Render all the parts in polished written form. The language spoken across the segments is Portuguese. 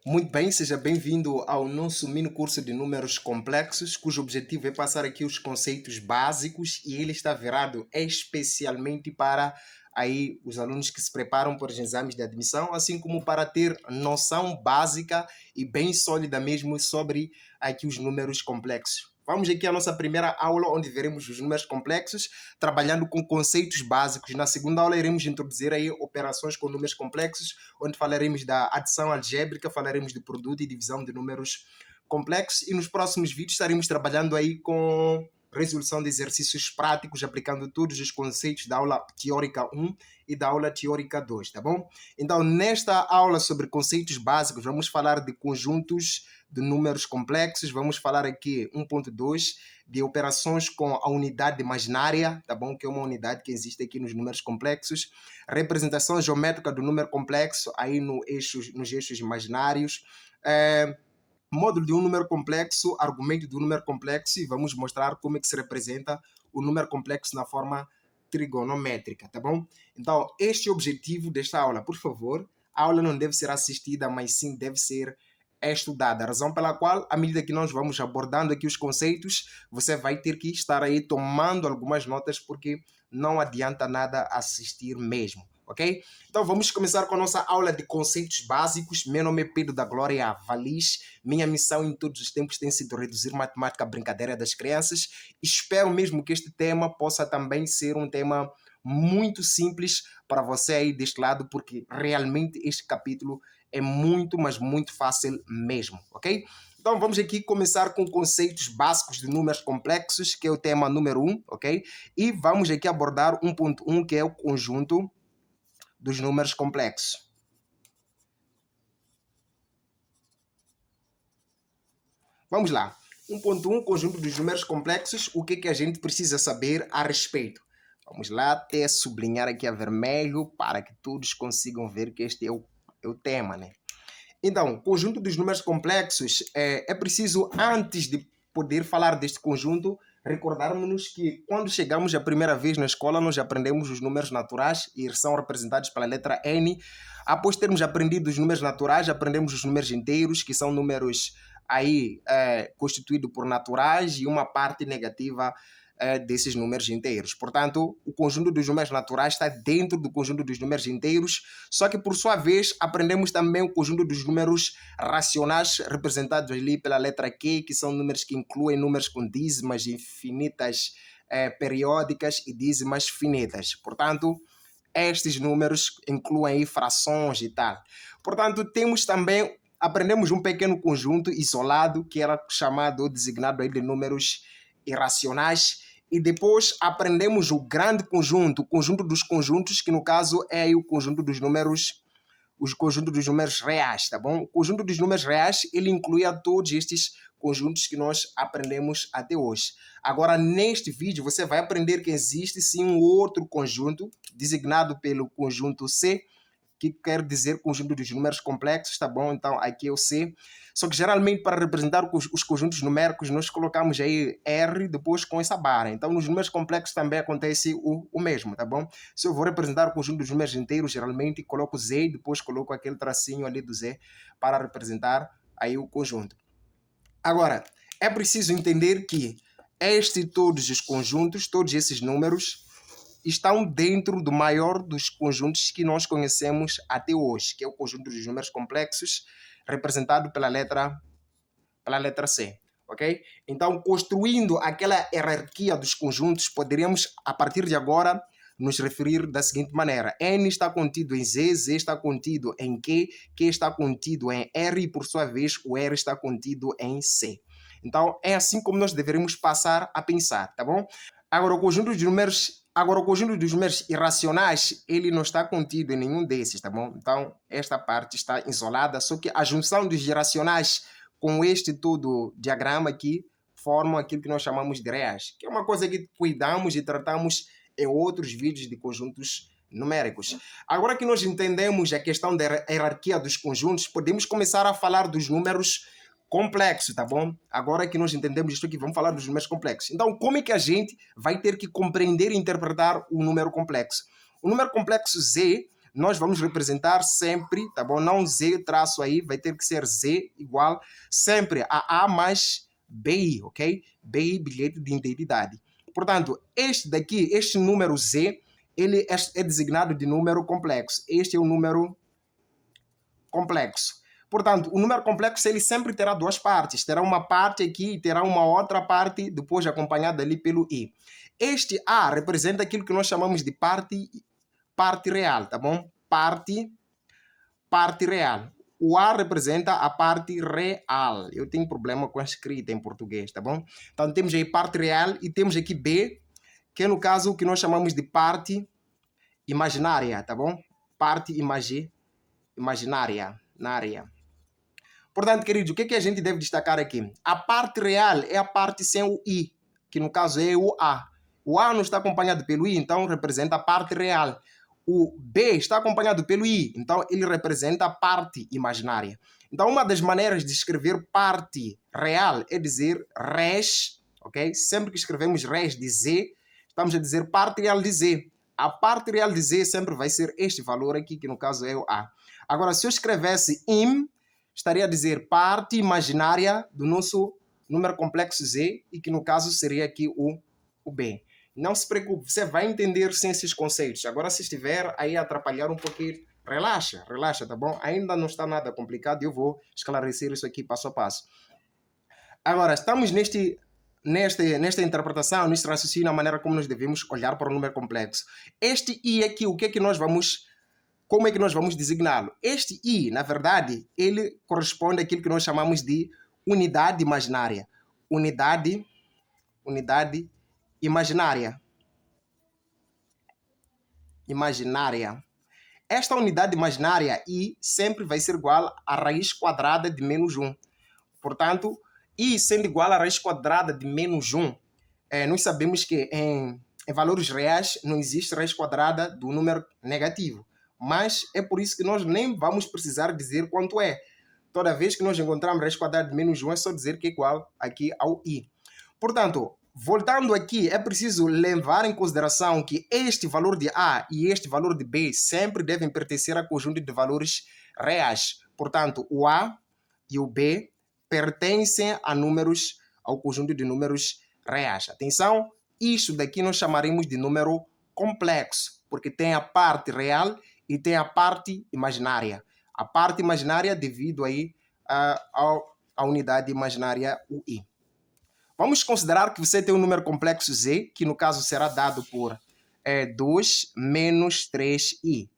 Muito bem, seja bem-vindo ao nosso mini curso de números complexos, cujo objetivo é passar aqui os conceitos básicos e ele está virado especialmente para aí os alunos que se preparam para os exames de admissão, assim como para ter noção básica e bem sólida mesmo sobre aqui os números complexos. Vamos aqui à nossa primeira aula, onde veremos os números complexos, trabalhando com conceitos básicos. Na segunda aula, iremos introduzir aí operações com números complexos, onde falaremos da adição algébrica, falaremos de produto e divisão de números complexos. E nos próximos vídeos estaremos trabalhando aí com resolução de exercícios práticos, aplicando todos os conceitos da aula teórica 1 e da aula teórica 2, tá bom? Então, nesta aula sobre conceitos básicos, vamos falar de conjuntos de números complexos, vamos falar aqui 1.2 de operações com a unidade imaginária, tá bom? Que é uma unidade que existe aqui nos números complexos, representação geométrica do número complexo aí nos eixos imaginários, módulo de um número complexo, argumento de um número complexo, e vamos mostrar como é que se representa o número complexo na forma trigonométrica, tá bom? Então, este é o objetivo desta aula. Por favor, a aula não deve ser assistida, mas sim deve ser estudada. A razão pela qual, à medida que nós vamos abordando aqui os conceitos, você vai ter que estar aí tomando algumas notas, porque não adianta nada assistir mesmo, ok? Então vamos começar com a nossa aula de conceitos básicos. Meu nome é Pedro da Glória Valis. Minha missão em todos os tempos tem sido reduzir matemática à brincadeira das crianças. Espero mesmo que este tema possa também ser um tema muito simples para você aí deste lado, porque realmente este capítulo é muito, mas muito fácil mesmo, ok? Então vamos aqui começar com conceitos básicos de números complexos, que é o tema número 1, ok? E vamos aqui abordar 1.1, que é o conjunto dos números complexos. Vamos lá. 1.1, conjunto dos números complexos. O que a gente precisa saber a respeito? Vamos lá, até sublinhar aqui a vermelho para que todos consigam ver que este é o tema, né? Então, conjunto dos números complexos, é preciso, antes de poder falar deste conjunto, recordarmos que quando chegamos a primeira vez na escola, nós aprendemos os números naturais e são representados pela letra N. Após termos aprendido os números naturais, aprendemos os números inteiros, que são números aí constituídos por naturais, e uma parte negativa desses números inteiros. Portanto, o conjunto dos números naturais está dentro do conjunto dos números inteiros, só que, por sua vez, aprendemos também o conjunto dos números racionais, representados ali pela letra Q, que são números que incluem números com dízimas infinitas periódicas e dízimas finitas. Portanto, estes números incluem aí frações e tal. Portanto, aprendemos um pequeno conjunto isolado, que era chamado ou designado aí de números irracionais, e depois aprendemos o grande conjunto, o conjunto dos conjuntos, que no caso é aí o conjunto dos números, os conjuntos dos números reais, tá bom? O conjunto dos números reais, ele incluía todos estes conjuntos que nós aprendemos até hoje. Agora, neste vídeo, você vai aprender que existe sim um outro conjunto, designado pelo conjunto C, que quer dizer conjunto dos números complexos, tá bom? Então, aqui é o C. Só que, geralmente, para representar os conjuntos numéricos, nós colocamos aí R depois com essa barra. Então, nos números complexos também acontece o mesmo, tá bom? Se eu vou representar o conjunto dos números inteiros, geralmente coloco Z e depois coloco aquele tracinho ali do Z para representar aí o conjunto. Agora, é preciso entender que todos os conjuntos, todos esses números, estão dentro do maior dos conjuntos que nós conhecemos até hoje, que é o conjunto dos números complexos, representado pela letra C, ok? Então, construindo aquela hierarquia dos conjuntos, poderíamos, a partir de agora, nos referir da seguinte maneira: N está contido em Z, Z está contido em Q está contido em R e, por sua vez, o R está contido em C. Então, é assim como nós deveríamos passar a pensar, tá bom? Agora, o conjunto dos números irracionais, ele não está contido em nenhum desses, tá bom? Então, esta parte está isolada, só que a junção dos irracionais com este todo diagrama aqui formam aquilo que nós chamamos de reais, que é uma coisa que cuidamos e tratamos em outros vídeos de conjuntos numéricos. Agora que nós entendemos a questão da hierarquia dos conjuntos, podemos começar a falar dos números complexos, tá bom? Agora que nós entendemos isso aqui, vamos falar dos números complexos. Então, como é que a gente vai ter que compreender e interpretar o número complexo? O número complexo Z nós vamos representar sempre, tá bom? Não Z traço aí, vai ter que ser Z igual sempre a mais BI, ok? BI, bilhete de identidade. Portanto, este daqui, este número Z, ele é designado de número complexo. Este é o número complexo. Portanto, o número complexo ele sempre terá duas partes. Terá uma parte aqui e terá uma outra parte depois acompanhada ali pelo I. Este A representa aquilo que nós chamamos de parte real, tá bom? Parte real. O A representa a parte real. Eu tenho problema com a escrita em português, tá bom? Então temos aí parte real e temos aqui B, que é no caso o que nós chamamos de parte imaginária, tá bom? Parte imaginária. Portanto, queridos, o que a gente deve destacar aqui? A parte real é a parte sem o I, que no caso é o A. O A não está acompanhado pelo I, então representa a parte real. O B está acompanhado pelo I, então ele representa a parte imaginária. Então, uma das maneiras de escrever parte real é dizer res, ok? Sempre que escrevemos res de Z, estamos a dizer parte real de Z. A parte real de Z sempre vai ser este valor aqui, que no caso é o A. Agora, se eu escrevesse im, estaria a dizer parte imaginária do nosso número complexo Z, e que no caso seria aqui o B. Não se preocupe, você vai entender sem esses conceitos. Agora, se estiver aí a atrapalhar um pouquinho, relaxa, tá bom? Ainda não está nada complicado, eu vou esclarecer isso aqui passo a passo. Agora, estamos nesta interpretação, neste raciocínio, a maneira como nós devemos olhar para o número complexo. Este I aqui, o que é que nós vamos... Como é que nós vamos designá-lo? Este I, na verdade, ele corresponde àquilo que nós chamamos de unidade imaginária. Unidade imaginária. Esta unidade imaginária, I, sempre vai ser igual à raiz quadrada de menos 1. Portanto, I sendo igual à raiz quadrada de menos 1, nós sabemos que em valores reais não existe raiz quadrada do número negativo. Mas é por isso que nós nem vamos precisar dizer quanto é. Toda vez que nós encontramos raiz quadrada de menos 1, é só dizer que é igual aqui ao I. Portanto, voltando aqui, é preciso levar em consideração que este valor de A e este valor de B sempre devem pertencer a conjunto de valores reais. Portanto, o A e o B pertencem ao conjunto de números reais. Atenção, isto daqui nós chamaremos de número complexo, porque tem a parte real e tem a parte imaginária. A parte imaginária devido aí à unidade imaginária UI. Vamos considerar que você tem um número complexo Z, que no caso será dado por 2 menos 3i.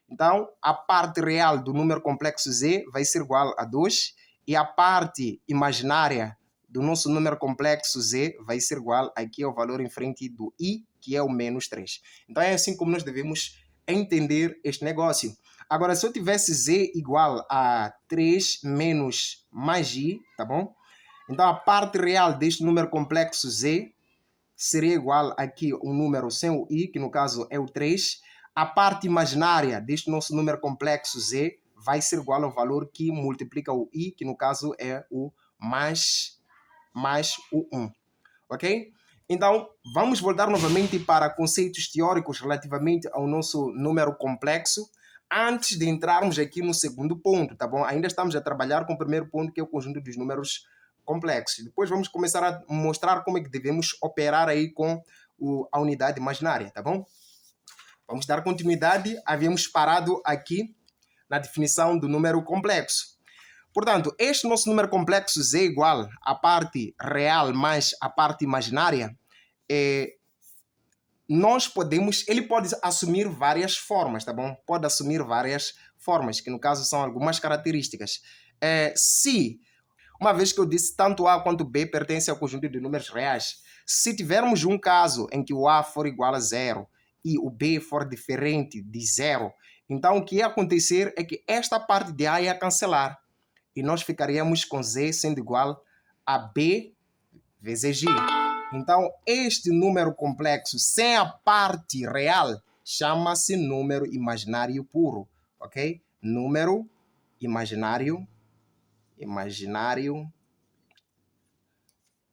Então, a parte real do número complexo Z vai ser igual a 2 e a parte imaginária do nosso número complexo Z vai ser igual aqui ao valor em frente do I, que é o menos 3. Então, é assim como nós devemos entender este negócio. Agora, se eu tivesse Z igual a 3 menos mais I, tá bom? Então, a parte real deste número complexo Z seria igual aqui um número sem o I, que no caso é o 3. A parte imaginária deste nosso número complexo Z vai ser igual ao valor que multiplica o I, que no caso é o mais o 1. Ok? Então, vamos voltar novamente para conceitos teóricos relativamente ao nosso número complexo, antes de entrarmos aqui no segundo ponto, tá bom? Ainda estamos a trabalhar com o primeiro ponto, que é o conjunto dos números complexos. Depois vamos começar a mostrar como é que devemos operar aí com a unidade imaginária, tá bom? Vamos dar continuidade. Havíamos parado aqui na definição do número complexo. Portanto, este nosso número complexo Z é igual à parte real mais a parte imaginária. Ele pode assumir várias formas, tá bom? Pode assumir várias formas, que no caso são algumas características. Se, uma vez que eu disse tanto A quanto B pertencem ao conjunto de números reais, se tivermos um caso em que o A for igual a 0 e o B for diferente de 0, então o que ia acontecer é que esta parte de A ia cancelar e nós ficaríamos com Z sendo igual a B vezes G. Então, este número complexo sem a parte real chama-se número imaginário puro, ok? Número imaginário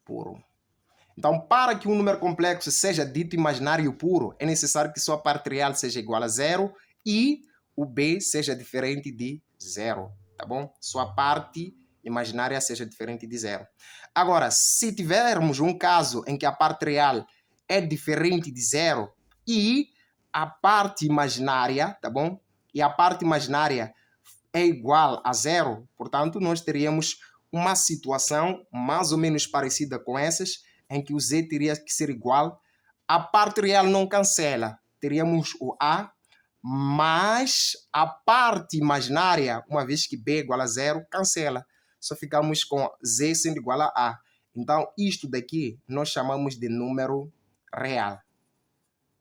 puro. Então, para que um número complexo seja dito imaginário puro, é necessário que sua parte real seja igual a 0 e o b seja diferente de 0, tá bom? Sua parte imaginária seja diferente de 0. Agora, se tivermos um caso em que a parte real é diferente de 0 e a parte imaginária, tá bom? E a parte imaginária é igual a 0, portanto, nós teríamos uma situação mais ou menos parecida com essas, em que o z teria que ser igual. A parte real não cancela, teríamos o a, mas a parte imaginária, uma vez que b é igual a 0, cancela. Só ficamos com z sendo igual a a. Então, isto daqui nós chamamos de número real.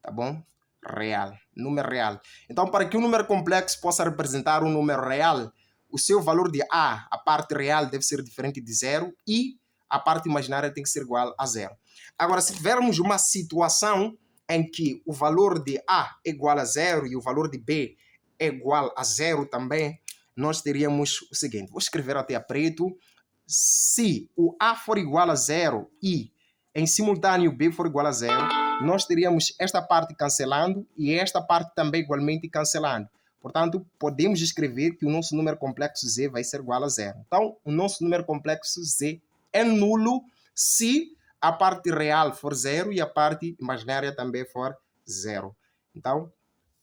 Tá bom? Real. Número real. Então, para que um número complexo possa representar um número real, o seu valor de a parte real, deve ser diferente de 0 e a parte imaginária tem que ser igual a 0. Agora, se tivermos uma situação em que o valor de a é igual a 0 e o valor de b é igual a 0 também, nós teríamos o seguinte. Vou escrever até a preto. Se o a for igual a 0 e em simultâneo b for igual a 0, nós teríamos esta parte cancelando e esta parte também igualmente cancelando. Portanto, podemos escrever que o nosso número complexo z vai ser igual a 0. Então, o nosso número complexo z é nulo se a parte real for 0 e a parte imaginária também for 0. Então,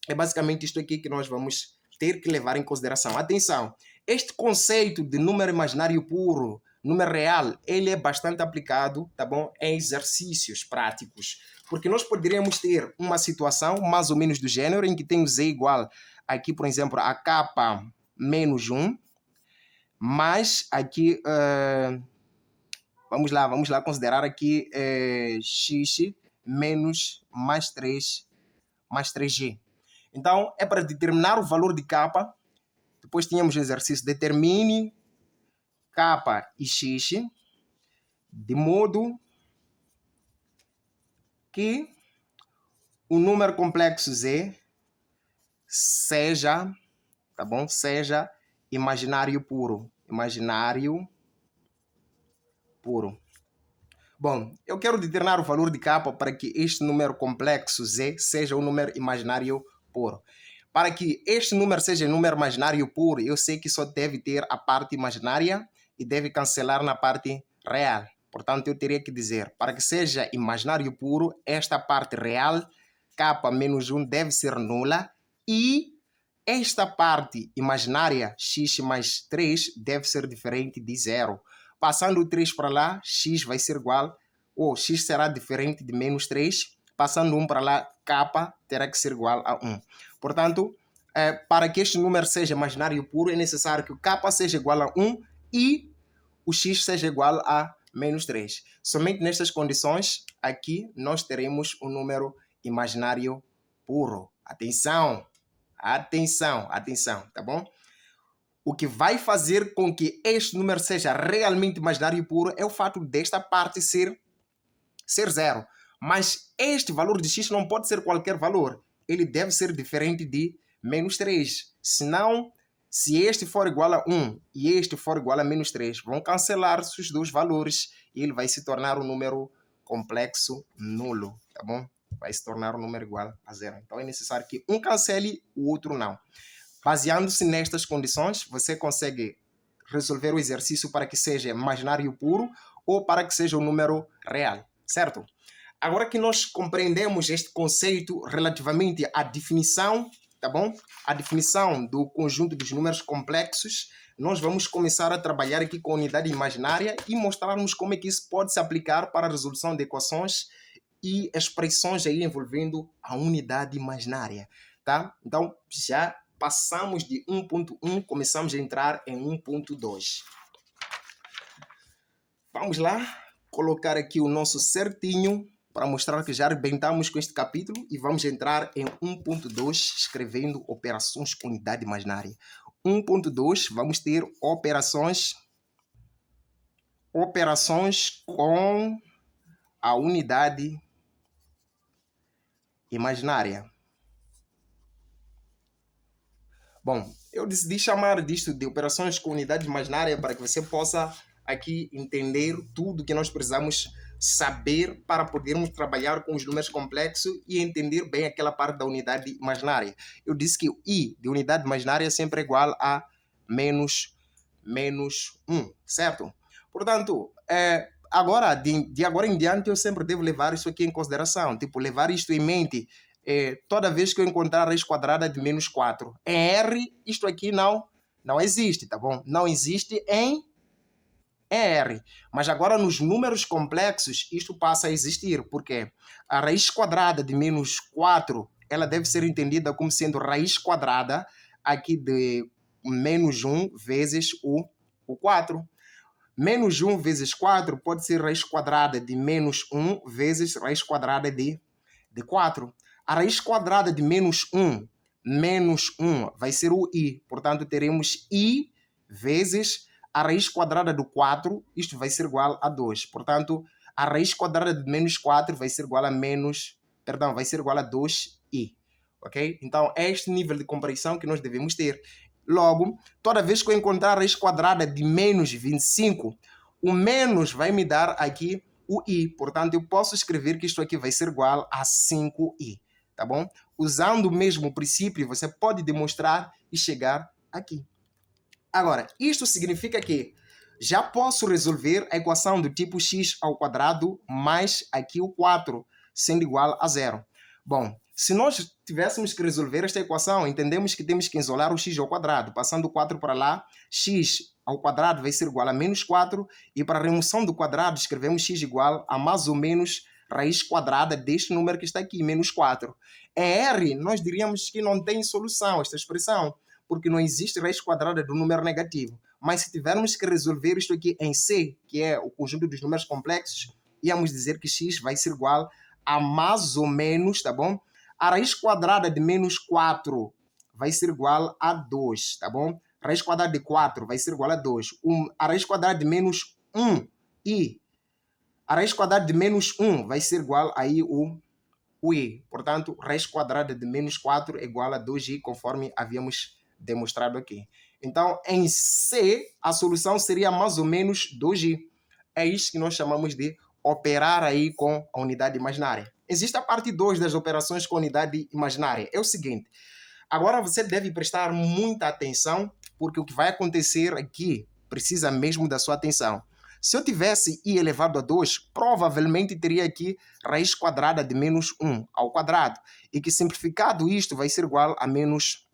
é basicamente isto aqui que nós vamos ter que levar em consideração. Atenção, este conceito de número imaginário puro, número real, ele é bastante aplicado, tá bom, em exercícios práticos. Porque nós poderíamos ter uma situação mais ou menos do gênero em que tem o z igual aqui, por exemplo, a k menos 1, mas aqui, vamos lá considerar aqui x menos mais 3g. Então, é para determinar o valor de k. Depois tínhamos o exercício: determine k e x de modo que o número complexo z seja, tá bom? Seja imaginário puro. Imaginário puro. Bom, eu quero determinar o valor de k para que este número complexo z seja um número imaginário puro. Para que este número seja um número imaginário puro, eu sei que só deve ter a parte imaginária e deve cancelar na parte real. Portanto, eu teria que dizer, para que seja imaginário puro, esta parte real, k menos 1, deve ser nula e esta parte imaginária, x mais 3, deve ser diferente de 0. Passando o 3 para lá, x vai ser igual, ou x será diferente de menos 3. Passando 1 para lá, k terá que ser igual a 1. Portanto, para que este número seja imaginário puro, é necessário que o k seja igual a 1 e o x seja igual a menos 3. Somente nestas condições, aqui nós teremos um número imaginário puro. Atenção! Atenção, atenção, tá bom? O que vai fazer com que este número seja realmente imaginário puro é o fato desta parte ser 0. Mas este valor de x não pode ser qualquer valor. Ele deve ser diferente de menos 3. Senão, se este for igual a 1 e este for igual a menos 3, vão cancelar-se os dois valores e ele vai se tornar um número complexo nulo, tá bom? Vai se tornar um número igual a 0. Então é necessário que um cancele, o outro não. Baseando-se nestas condições, você consegue resolver o exercício para que seja imaginário puro ou para que seja um número real, certo? Agora que nós compreendemos este conceito relativamente à definição, tá bom? A definição do conjunto dos números complexos, nós vamos começar a trabalhar aqui com a unidade imaginária e mostrarmos como é que isso pode se aplicar para a resolução de equações e expressões aí envolvendo a unidade imaginária, tá? Então, já passamos de 1.1, começamos a entrar em 1.2. Vamos lá colocar aqui o nosso certinho para mostrar que já arrebentamos com este capítulo e vamos entrar em 1.2 escrevendo operações com unidade imaginária. 1.2 vamos ter operações com a unidade imaginária. Bom, eu decidi chamar disto de operações com unidade imaginária para que você possa aqui entender tudo que nós precisamos saber para podermos trabalhar com os números complexos e entender bem aquela parte da unidade imaginária. Eu disse que o I de unidade imaginária sempre é igual a menos 1, certo? Portanto, agora, de agora em diante, eu sempre devo levar isso aqui em consideração, tipo, levar isto em mente toda vez que eu encontrar a raiz quadrada de menos 4. Em R, isto aqui não existe, tá bom? Não existe em R. Mas agora nos números complexos isto passa a existir, porque a raiz quadrada de menos 4 ela deve ser entendida como sendo raiz quadrada aqui de menos 1 vezes o 4. Menos 1 vezes 4 pode ser raiz quadrada de menos 1 vezes raiz quadrada de 4. A raiz quadrada de menos 1 vai ser o I. Portanto, teremos I vezes a raiz quadrada do 4, isto vai ser igual a 2. Portanto, a raiz quadrada de menos 4 vai ser igual a vai ser igual a 2i. Ok? Então, é este nível de comparação que nós devemos ter. Logo, toda vez que eu encontrar a raiz quadrada de menos 25, o menos vai me dar aqui o i. Portanto, eu posso escrever que isto aqui vai ser igual a 5i. Tá bom? Usando o mesmo princípio, você pode demonstrar e chegar aqui. Agora, isto significa que já posso resolver a equação do tipo x ao quadrado mais aqui o 4, sendo igual a 0. Bom, se nós tivéssemos que resolver esta equação, entendemos que temos que isolar o x ao quadrado. Passando o 4 para lá, x ao quadrado vai ser igual a menos 4, e para a remoção do quadrado escrevemos x igual a mais ou menos raiz quadrada deste número que está aqui, menos 4. Em R, nós diríamos que não tem solução esta expressão, porque não existe raiz quadrada do número negativo. Mas se tivermos que resolver isto aqui em C, que é o conjunto dos números complexos, íamos dizer que x vai ser igual a mais ou menos, tá bom? A raiz quadrada de menos 4 vai ser igual a 2, tá bom? A raiz quadrada de 4 vai ser igual a 2. A raiz quadrada de menos 1 e a raiz quadrada de menos 1 vai ser igual aí o i. Portanto, raiz quadrada de menos 4 é igual a 2i, conforme havíamos demonstrado aqui. Então, em C, a solução seria mais ou menos 2i. É isso que nós chamamos de operar aí com a unidade imaginária. Existe a parte 2 das operações com unidade imaginária. É o seguinte, agora você deve prestar muita atenção, porque o que vai acontecer aqui precisa mesmo da sua atenção. Se eu tivesse i elevado a 2, provavelmente teria aqui raiz quadrada de menos 1 ao quadrado, e que simplificado isto vai ser igual a menos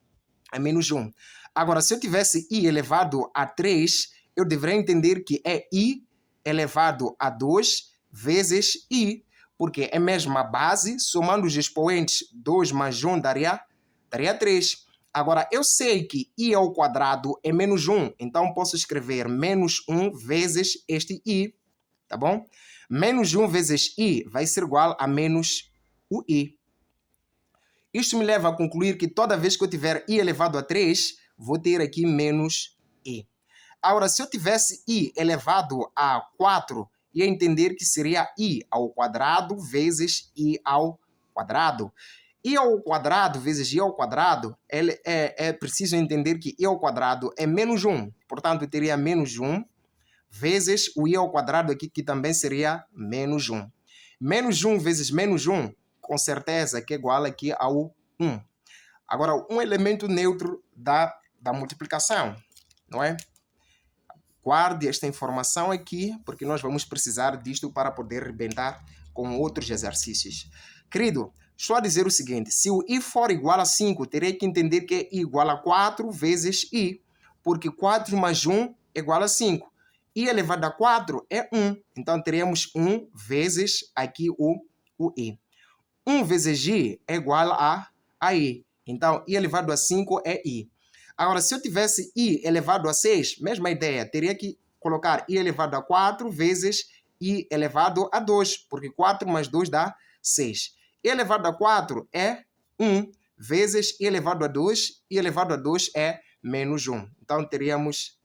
1. Agora, se eu tivesse i elevado a 3, eu deveria entender que é i elevado a 2 vezes i, porque é a mesma base, somando os expoentes 2 mais 1 daria 3. Agora, eu sei que i ao quadrado é menos 1, então posso escrever menos 1 vezes este i, tá bom? Menos 1 vezes i vai ser igual a menos o i. Isto me leva a concluir que toda vez que eu tiver i elevado a 3, vou ter aqui menos i. Agora, se eu tivesse i elevado a 4, ia entender que seria i ao quadrado vezes i ao quadrado. I ao quadrado vezes i ao quadrado, é preciso entender que i ao quadrado é menos 1. Portanto, eu teria menos 1 vezes o i ao quadrado aqui, que também seria menos 1. Menos 1 vezes menos 1, com certeza que é igual aqui ao 1. Agora, um elemento neutro da multiplicação, não é? Guarde esta informação aqui, porque nós vamos precisar disto para poder arrebentar com outros exercícios. Querido, estou a dizer o seguinte, se o i for igual a 5, terei que entender que é i igual a 4 vezes i, porque 4 mais 1 é igual a 5. I elevado a 4 é 1, então teremos 1 vezes aqui o i. 1 vezes i é igual a i, então i elevado a 5 é i. Agora, se eu tivesse i elevado a 6, mesma ideia, teria que colocar i elevado a 4 vezes i elevado a 2, porque 4 mais 2 dá 6. I elevado a 4 é 1 vezes i elevado a 2, i elevado a 2 é menos 1. Então, teríamos,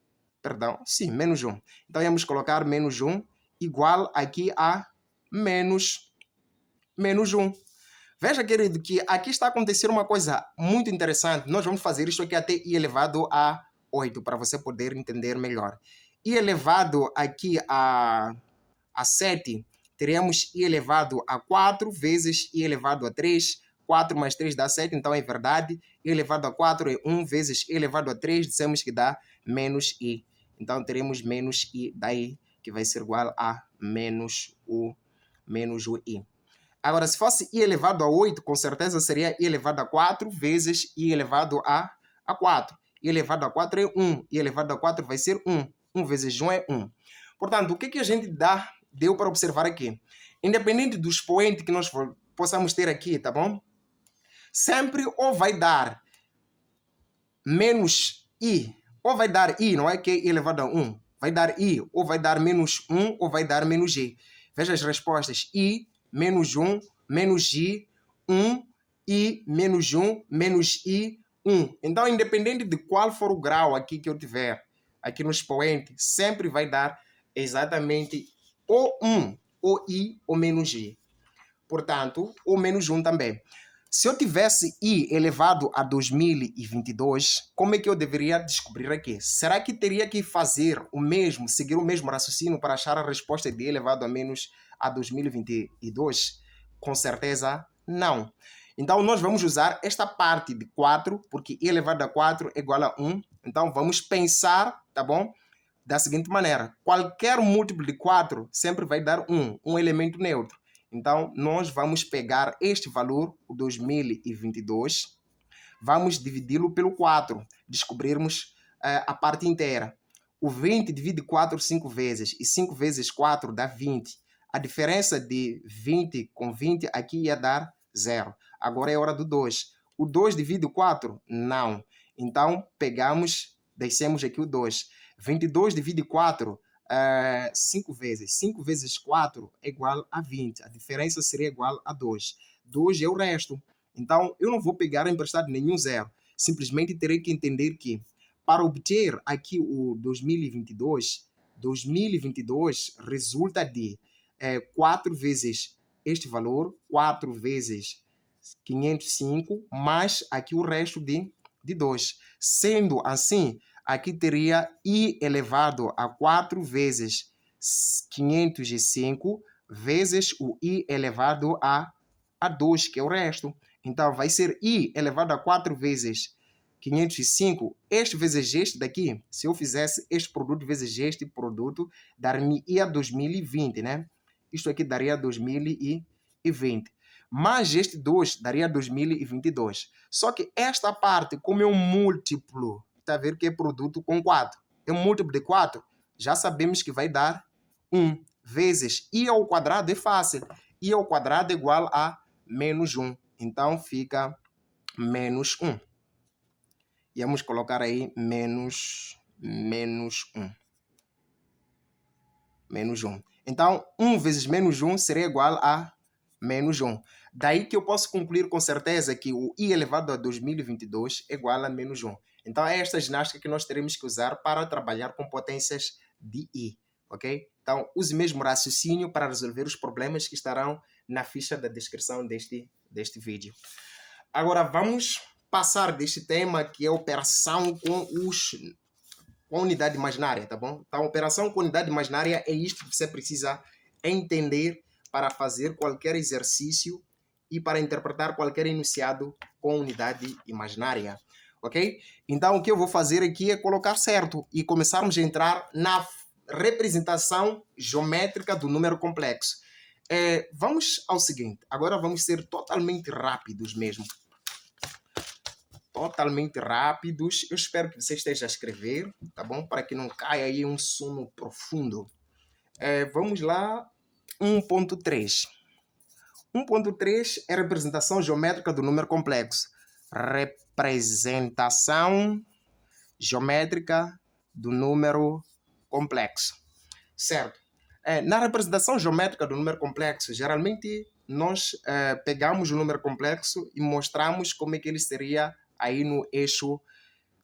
menos 1. Então, íamos colocar menos 1 igual aqui a menos 1. Veja, querido, que aqui está acontecendo uma coisa muito interessante. Nós vamos fazer isso aqui até i elevado a 8, para você poder entender melhor. I elevado aqui a 7 teremos i elevado a 4 vezes i elevado a 3. 4 mais 3 dá 7, então é verdade. I elevado a 4 é 1 vezes i elevado a 3, dissemos que dá menos i. Então teremos menos i daí, que vai ser igual a menos o i. Agora, se fosse i elevado a 8, com certeza seria i elevado a 4 vezes i elevado a 4. I elevado a 4 é 1. I elevado a 4 vai ser 1. 1 vezes 1 é 1. Portanto, o que a gente deu para observar aqui? Independente do expoente que nós possamos ter aqui, tá bom? Sempre ou vai dar menos i, ou vai dar i, não é que é i elevado a 1. Vai dar i, ou vai dar menos 1, ou vai dar menos i. Veja as respostas. I, menos 1, menos i, 1, i, menos 1, menos i, 1. Então, independente de qual for o grau aqui que eu tiver, aqui no expoente, sempre vai dar exatamente ou 1, ou i, ou menos i. Portanto, ou menos 1 também. Se eu tivesse i elevado a 2022, como é que eu deveria descobrir aqui? Será que teria que fazer o mesmo, seguir o mesmo raciocínio para achar a resposta de i elevado a menos a 2022? Com certeza, não. Então, nós vamos usar esta parte de 4, porque i elevado a 4 é igual a 1. Então, vamos pensar, tá bom? Da seguinte maneira. Qualquer múltiplo de 4 sempre vai dar 1, um elemento neutro. Então, nós vamos pegar este valor, o 2022, vamos dividi-lo pelo 4, descobrirmos a parte inteira. O 20 divide 4 5 vezes, e 5 vezes 4 dá 20. A diferença de 20 com 20 aqui ia dar 0. Agora é hora do 2. O 2 divide 4? Não. Então, descemos aqui o 2. 22 divide 4? 5 vezes. 5 vezes 4 é igual a 20. A diferença seria igual a 2. 2 é o resto. Então, eu não vou pegar emprestado nenhum zero. Simplesmente terei que entender que, para obter aqui o 2022, 2022 resulta de 4 vezes este valor, 4 vezes 505, mais aqui o resto de 2. Sendo assim, aqui teria i elevado a 4 vezes 505 vezes o i elevado a 2, que é o resto. Então, vai ser i elevado a 4 vezes 505. Este vezes este daqui, se eu fizesse este produto vezes este produto, dar-me-ia 2020, né? Isto aqui daria 2020. Mais este 2 daria 2022. Só que esta parte, como é um múltiplo, está a ver que é produto com 4. É um múltiplo de 4. Já sabemos que vai dar 1 vezes i ao quadrado é fácil. I ao quadrado é igual a menos 1. Então, fica menos 1. E vamos colocar aí menos 1. Menos 1. Então, 1 vezes menos 1 seria igual a menos 1. Daí que eu posso concluir com certeza que o i elevado a 2022 é igual a menos 1. Então, é esta ginástica que nós teremos que usar para trabalhar com potências de i. Ok? Então, use o mesmo raciocínio para resolver os problemas que estarão na ficha da descrição deste vídeo. Agora, vamos passar deste tema que é operação com unidade imaginária, tá bom? Então, operação com unidade imaginária é isto que você precisa entender para fazer qualquer exercício e para interpretar qualquer enunciado com unidade imaginária, ok? Então, o que eu vou fazer aqui é colocar certo e começarmos a entrar na representação geométrica do número complexo. Vamos ao seguinte, agora vamos ser totalmente rápidos mesmo. Totalmente rápidos. Eu espero que você esteja a escrever, tá bom? Para que não caia aí um sono profundo. Vamos lá. 1.3. 1.3 é a representação geométrica do número complexo. Representação geométrica do número complexo. Certo? Na representação geométrica do número complexo, geralmente nós pegamos o número complexo e mostramos como é que ele seria aí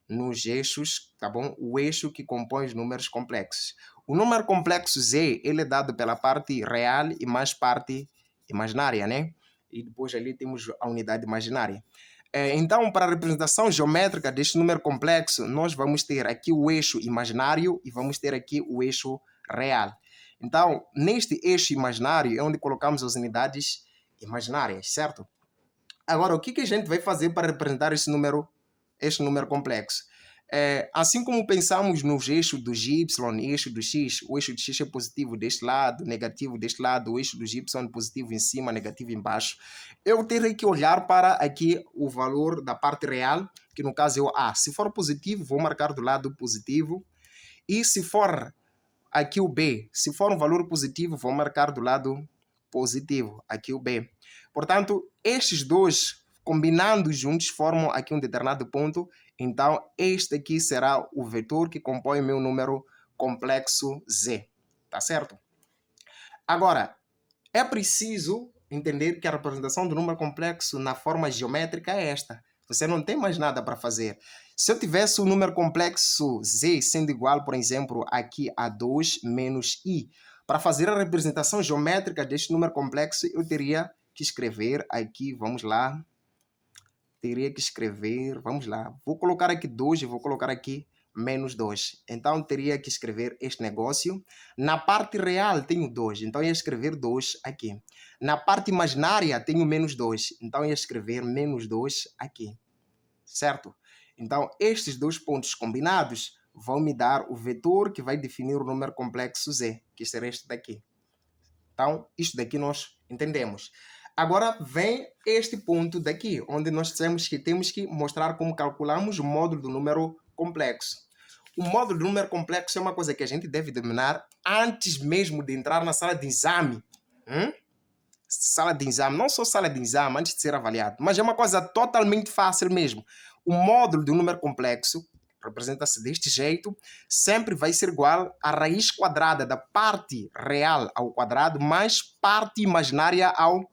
nos eixos, tá bom? O eixo que compõe os números complexos. O número complexo Z, ele é dado pela parte real e mais parte imaginária, né? E depois ali temos a unidade imaginária. Então, para a representação geométrica deste número complexo, nós vamos ter aqui o eixo imaginário e vamos ter aqui o eixo real. Então, neste eixo imaginário é onde colocamos as unidades imaginárias, certo? Agora, o que a gente vai fazer para representar este número complexo? Assim como pensamos nos eixos dos y e eixo do x, o eixo do x é positivo deste lado, negativo deste lado, o eixo dos y positivo em cima, negativo embaixo, eu terei que olhar para aqui o valor da parte real, que no caso é o a. Se for positivo, vou marcar do lado positivo, e se for aqui o b, se for um valor positivo, vou marcar do lado positivo, aqui o b. Portanto, estes dois combinando juntos formam aqui um determinado ponto. Então, este aqui será o vetor que compõe o meu número complexo z. Tá certo? Agora, é preciso entender que a representação do número complexo na forma geométrica é esta. Você não tem mais nada para fazer. Se eu tivesse o número complexo z sendo igual, por exemplo, aqui a 2 menos i, para fazer a representação geométrica deste número complexo, eu teria que escrever aqui, vamos lá, vou colocar aqui 2 e vou colocar aqui menos 2. Então, teria que escrever este negócio. Na parte real, tenho 2, então ia escrever 2 aqui. Na parte imaginária, tenho menos 2, então ia escrever menos 2 aqui. Certo? Então, estes dois pontos combinados vão me dar o vetor que vai definir o número complexo z, que será este daqui. Então, isto daqui nós entendemos. Agora vem este ponto daqui, onde nós temos que mostrar como calculamos o módulo do número complexo. O módulo do número complexo é uma coisa que a gente deve dominar antes mesmo de entrar na sala de exame. Sala de exame, não só sala de exame, antes de ser avaliado, mas é uma coisa totalmente fácil mesmo. O módulo do número complexo representa-se deste jeito, sempre vai ser igual à raiz quadrada da parte real ao quadrado mais parte imaginária ao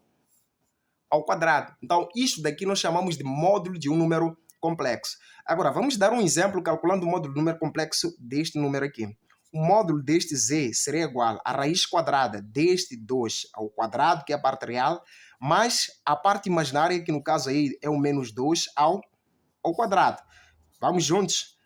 quadrado. Então, isto daqui nós chamamos de módulo de um número complexo. Agora, vamos dar um exemplo calculando o módulo do número complexo deste número aqui. O módulo deste z seria igual à raiz quadrada deste 2 ao quadrado, que é a parte real, mais a parte imaginária, que no caso aí é o menos 2 ao quadrado. Vamos juntos?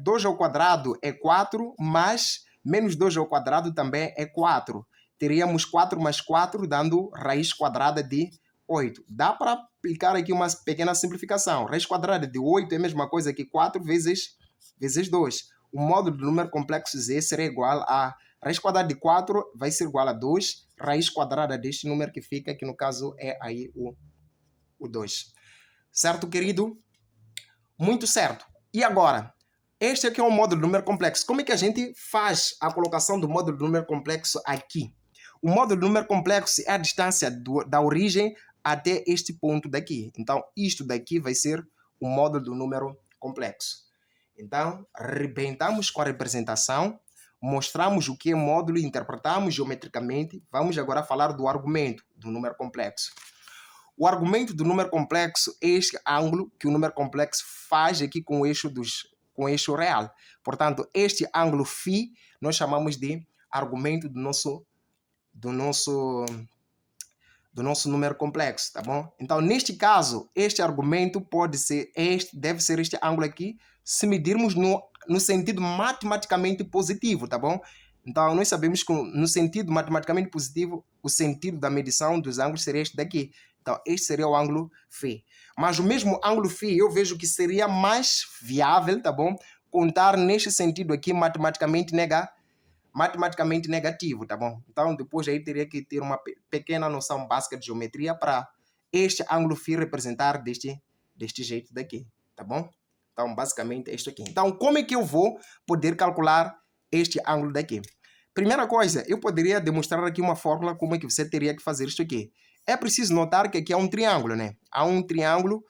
2 ao quadrado é 4, mas menos 2 ao quadrado também é 4. Teríamos 4 mais 4, dando raiz quadrada de 8. Dá para aplicar aqui uma pequena simplificação. Raiz quadrada de 8 é a mesma coisa que 4 vezes 2. O módulo do número complexo z será igual a raiz quadrada de 4 vai ser igual a 2, raiz quadrada deste número que fica, que no caso é aí o 2. Certo, querido? Muito certo. E agora, este aqui é o módulo do número complexo. Como é que a gente faz a colocação do módulo do número complexo aqui? O módulo do número complexo é a distância da origem até este ponto daqui. Então, isto daqui vai ser o módulo do número complexo. Então, arrebentamos com a representação, mostramos o que é módulo e interpretamos geometricamente. Vamos agora falar do argumento do número complexo. O argumento do número complexo é este ângulo que o número complexo faz aqui com o eixo real. Portanto, este ângulo φ nós chamamos de argumento do nosso número complexo, tá bom? Então, neste caso, este argumento deve ser este ângulo aqui, se medirmos no sentido matematicamente positivo, tá bom? Então, nós sabemos que no sentido matematicamente positivo, o sentido da medição dos ângulos seria este daqui. Então, este seria o ângulo φ. Mas o mesmo ângulo φ, eu vejo que seria mais viável, tá bom? Contar neste sentido aqui matematicamente negativo, tá bom? Então, depois aí teria que ter uma pequena noção básica de geometria para este ângulo φ representar deste jeito daqui, tá bom? Então, basicamente, é isto aqui. Então, como é que eu vou poder calcular este ângulo daqui? Primeira coisa, eu poderia demonstrar aqui uma fórmula como é que você teria que fazer isto aqui. É preciso notar que aqui há um triângulo, né? Há um triângulo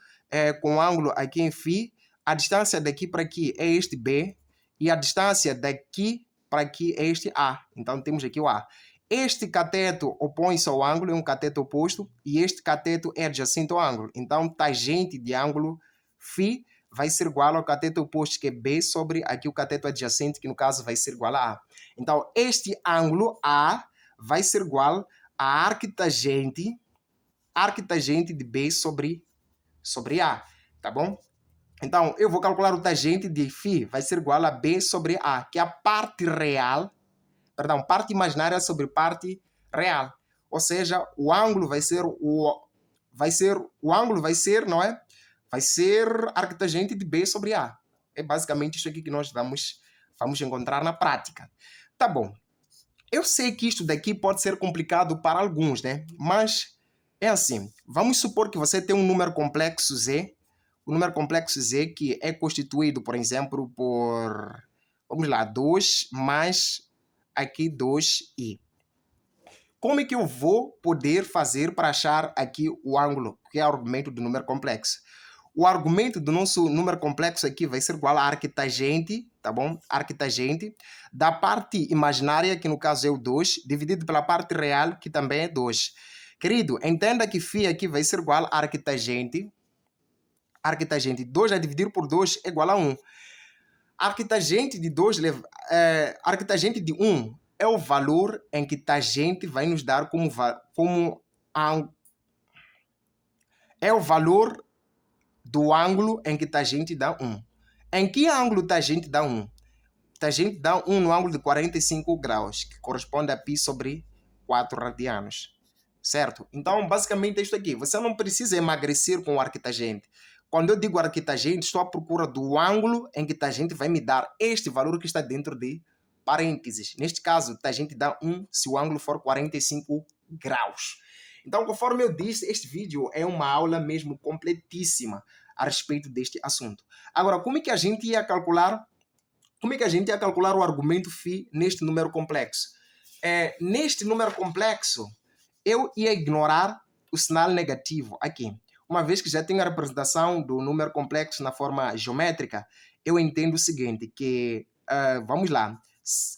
com ângulo aqui em φ. A distância daqui para aqui é este B. E a distância daqui para aqui é este A. Então, temos aqui o A. Este cateto opõe-se ao ângulo, é um cateto oposto. E este cateto é adjacente ao ângulo. Então, tangente de ângulo φ vai ser igual ao cateto oposto, que é B, sobre aqui o cateto adjacente, que no caso vai ser igual a A. Então, este ângulo A vai ser igual a arctangente de B sobre A, tá bom? Então, eu vou calcular o tangente de φ, vai ser igual a B sobre A, que é a parte real perdão, parte imaginária sobre parte real. Ou seja, o ângulo vai ser não é? Vai ser arctangente de B sobre A. É basicamente isso aqui que nós vamos encontrar na prática. Tá bom. Eu sei que isto daqui pode ser complicado para alguns, né? Mas é assim. Vamos supor que você tem um número complexo Z. O número complexo Z que é constituído, por exemplo, por, vamos lá, 2 mais aqui 2i. Como é que eu vou poder fazer para achar aqui o ângulo, que é o argumento do número complexo? O argumento do nosso número complexo aqui vai ser igual a arctangente, tá bom? Arctangente da parte imaginária, que no caso é o 2, dividido pela parte real, que também é 2. Querido, entenda que φ aqui vai ser igual a arctangente. Arctangente 2 a dividir por 2 é igual a 1. Arctangente de 2, arctangente de 1 é o valor em que tangente vai nos dar é o valor do ângulo em que tangente dá 1. Em que ângulo tangente dá 1? Tangente dá 1 no ângulo de 45 graus, que corresponde a π sobre 4 radianos. Certo? Então, basicamente é isto aqui. Você não precisa emagrecer com o arctangente. Quando eu digo arctangente, estou à procura do ângulo em que tangente vai me dar este valor que está dentro de parênteses. Neste caso, tangente dá 1 se o ângulo for 45 graus. Então, conforme eu disse, este vídeo é uma aula mesmo completíssima a respeito deste assunto. Agora, como é que a gente ia calcular? Como é que a gente ia calcular o argumento φ neste número complexo? Neste número complexo, eu ia ignorar o sinal negativo aqui. Uma vez que já tenho a representação do número complexo na forma geométrica, eu entendo o seguinte, que, vamos lá,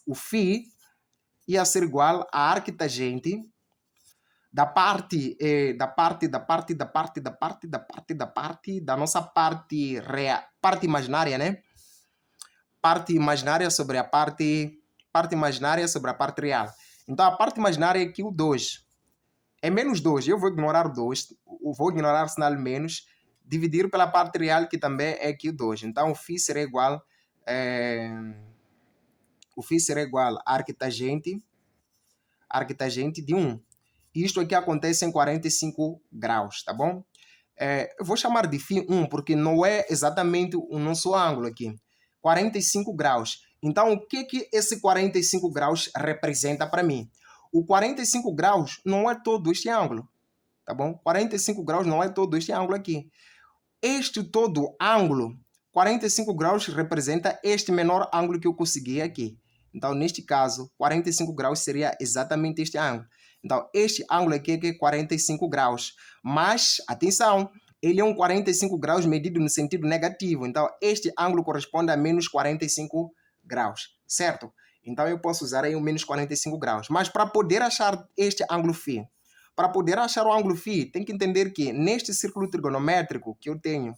o φ ia ser igual a arctangente da nossa parte real, parte imaginária, né? Parte imaginária sobre a parte imaginária sobre a parte real. Então a parte imaginária é aqui o 2. É menos 2. Eu vou ignorar o 2, vou ignorar o sinal menos, dividir pela parte real, que também é aqui o 2. Então o φ será igual a arctangente de 1. Isto aqui acontece em 45 graus, tá bom? Eu vou chamar de φ1 porque não é exatamente o nosso ângulo aqui. 45 graus. Então, o que esse 45 graus representa para mim? O 45 graus não é todo este ângulo, tá bom? 45 graus não é todo este ângulo aqui. Este todo ângulo, 45 graus, representa este menor ângulo que eu consegui aqui. Então, neste caso, 45 graus seria exatamente este ângulo. Então, este ângulo aqui é 45 graus. Mas, atenção, ele é um 45 graus medido no sentido negativo. Então, este ângulo corresponde a menos 45 graus, certo? Então, eu posso usar aí o menos 45 graus. Mas, para poder achar este ângulo φ, para poder achar o ângulo φ, tem que entender que neste círculo trigonométrico que eu tenho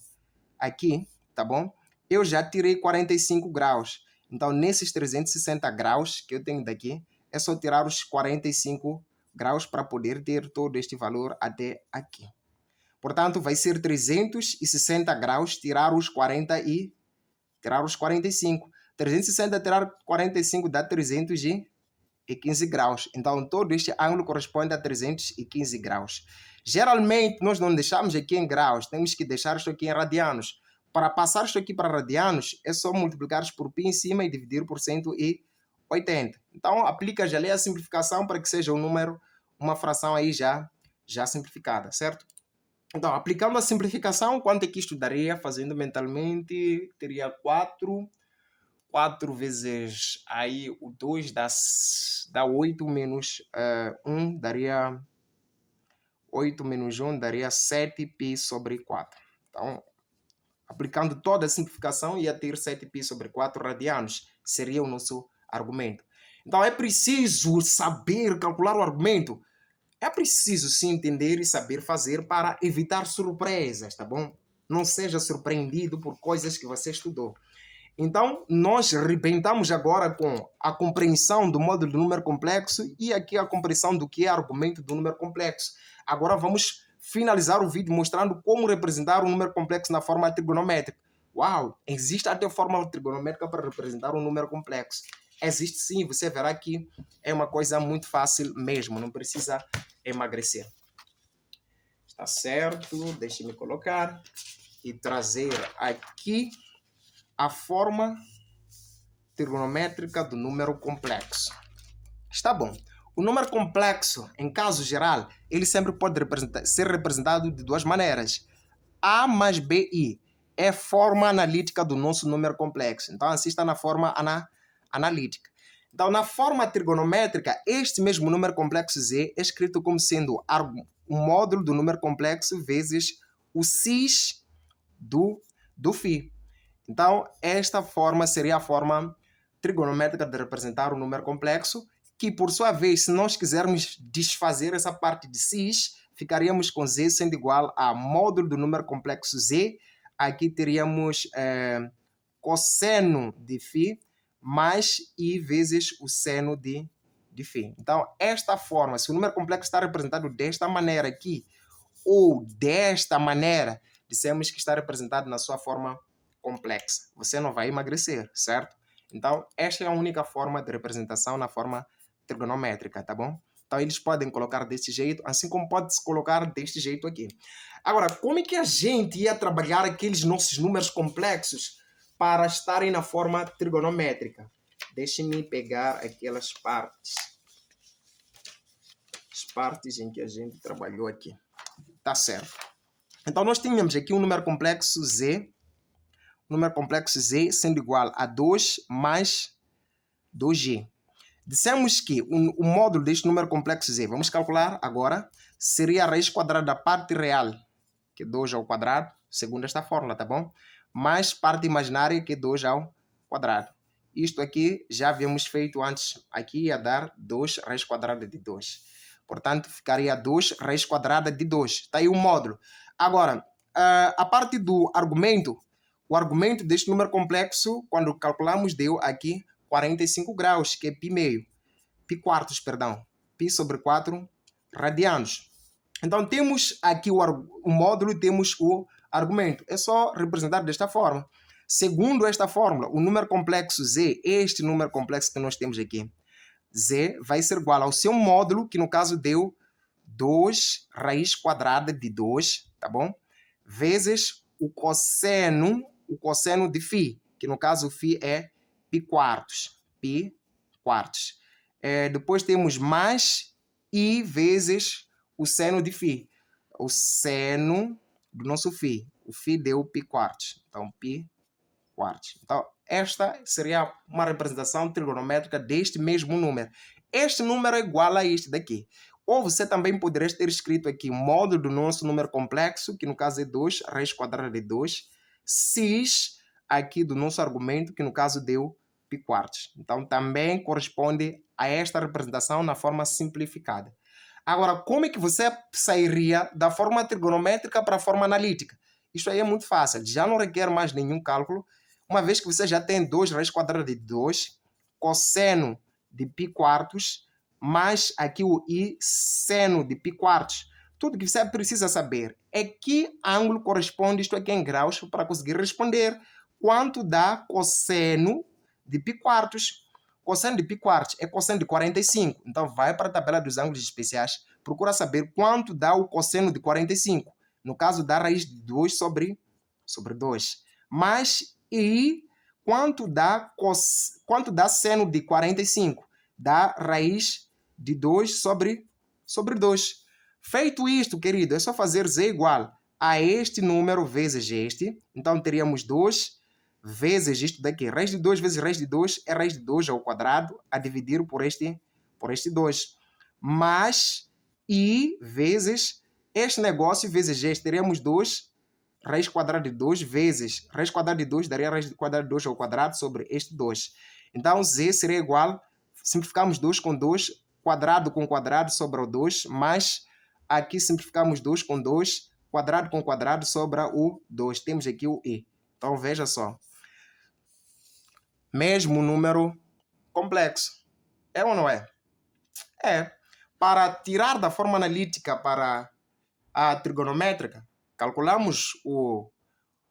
aqui, tá bom? Eu já tirei 45 graus. Então, nesses 360 graus que eu tenho daqui, é só tirar os 45 graus para poder ter todo este valor até aqui. Portanto, vai ser 360 graus tirar os 45. 360 tirar 45 dá 315 graus. Então, todo este ângulo corresponde a 315 graus. Geralmente, nós não deixamos aqui em graus, temos que deixar isto aqui em radianos. Para passar isto aqui para radianos, é só multiplicar por π em cima e dividir por 180. Então, aplica já a simplificação para que seja um número, uma fração aí já simplificada, certo? Então, aplicando a simplificação, quanto é que isto daria? Fazendo mentalmente, teria 4 vezes aí o 2 dá 8 menos 1, daria 8 menos 1 daria 7π sobre 4. Então, aplicando toda a simplificação, ia ter 7π sobre 4 radianos. Seria o nosso argumento. Então, é preciso saber calcular o argumento. É preciso se entender e saber fazer para evitar surpresas, tá bom? Não seja surpreendido por coisas que você estudou. Então, nós rebentamos agora com a compreensão do módulo do número complexo e aqui a compreensão do que é argumento do número complexo. Agora vamos finalizar o vídeo mostrando como representar um número complexo na forma trigonométrica. Uau! Existe até fórmula trigonométrica para representar um número complexo. Existe sim, você verá que é uma coisa muito fácil mesmo, não precisa emagrecer. Está certo? Deixe-me colocar e trazer aqui a forma trigonométrica do número complexo. Está bom. O número complexo, em caso geral, ele sempre pode ser representado de duas maneiras. A mais BI é a forma analítica do nosso número complexo. Então, assim está na forma analítica. Então, na forma trigonométrica, este mesmo número complexo Z é escrito como sendo o módulo do número complexo vezes o cis do φ. Então, esta forma seria a forma trigonométrica de representar o número complexo, que, por sua vez, se nós quisermos desfazer essa parte de cis, ficaríamos com Z sendo igual a módulo do número complexo Z. Aqui teríamos cosseno de φ mais I vezes o seno de φ. Então, esta forma, se o número complexo está representado desta maneira aqui, ou desta maneira, dissemos que está representado na sua forma complexa. Você não vai emagrecer, certo? Então, esta é a única forma de representação na forma trigonométrica, tá bom? Então, eles podem colocar desse jeito, assim como pode-se colocar deste jeito aqui. Agora, como é que a gente ia trabalhar aqueles nossos números complexos para estarem na forma trigonométrica? Deixe-me pegar aquelas partes. As partes em que a gente trabalhou aqui. Tá certo. Então, nós tínhamos aqui um número complexo Z. Número complexo Z sendo igual a 2 mais 2G. Dissemos que o módulo deste número complexo Z, vamos calcular agora, seria a raiz quadrada da parte real, que é 2 ao quadrado, segundo esta fórmula, tá bom? Mais parte imaginária, que é 2 ao quadrado. Isto aqui já havíamos feito antes. Aqui ia dar 2 raiz quadrada de 2. Portanto, ficaria 2 raiz quadrada de 2. Está aí o módulo. Agora, a parte do argumento, o argumento deste número complexo, quando calculamos, deu aqui 45 graus, que é π meio. Π quartos, perdão. Π sobre 4 radianos. Então, temos aqui o módulo e temos o argumento. É só representar desta forma. Segundo esta fórmula, o número complexo Z, este número complexo que nós temos aqui, Z vai ser igual ao seu módulo, que no caso deu 2 raiz quadrada de 2, tá bom? Vezes o cosseno de φ, que no caso φ é π quartos. Π quartos. Depois temos mais I vezes o seno de φ. O seno do nosso φ. O φ deu π quartos. Então, π quartos. Então, esta seria uma representação trigonométrica deste mesmo número. Este número é igual a este daqui. Ou você também poderia ter escrito aqui o módulo do nosso número complexo, que no caso é 2 raiz quadrada de 2, cis aqui do nosso argumento, que no caso deu π quartos. Então, também corresponde a esta representação na forma simplificada. Agora, como é que você sairia da forma trigonométrica para a forma analítica? Isso aí é muito fácil, já não requer mais nenhum cálculo, uma vez que você já tem 2 raiz quadrada de 2, cosseno de π quartos, mais aqui o I seno de π quartos. Tudo que você precisa saber é que ângulo corresponde isto aqui em graus para conseguir responder. Quanto dá cosseno de π quartos? Cosseno de π quartos é cosseno de 45. Então, vai para a tabela dos ângulos especiais, procura saber quanto dá o cosseno de 45. No caso, dá raiz de 2 sobre 2. Mas, e quanto dá seno de 45? Dá raiz de 2 sobre 2. Feito isto, querido, é só fazer Z igual a este número vezes este. Então, teríamos 2 vezes isto daqui. Raiz de 2 vezes raiz de 2 é raiz de 2 ao quadrado, a dividir por este 2. Mas, I vezes este negócio vezes este. Teríamos 2 raiz quadrada de 2 vezes raiz quadrada de 2 daria raiz quadrada de 2 ao quadrado sobre este 2. Então, Z seria igual, simplificamos 2 com 2, quadrado com quadrado sobra o 2, mais aqui simplificamos 2 com 2, quadrado com quadrado sobra o 2. Temos aqui o I. Então, veja só. Mesmo número complexo. É ou não é? É. Para tirar da forma analítica para a trigonométrica, calculamos o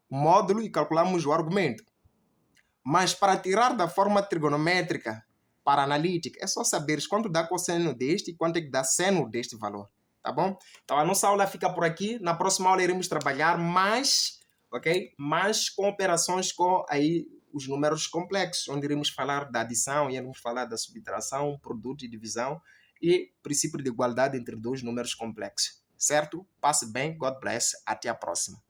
módulo e calculamos o argumento. Mas para tirar da forma trigonométrica para analítica. É só saberes quanto dá cosseno deste e quanto é que dá seno deste valor. Tá bom? Então a nossa aula fica por aqui. Na próxima aula iremos trabalhar mais, ok? Mais com operações com aí os números complexos, onde iremos falar da adição, iremos falar da subtração, produto e divisão e princípio de igualdade entre dois números complexos. Certo? Passe bem, God bless, até a próxima.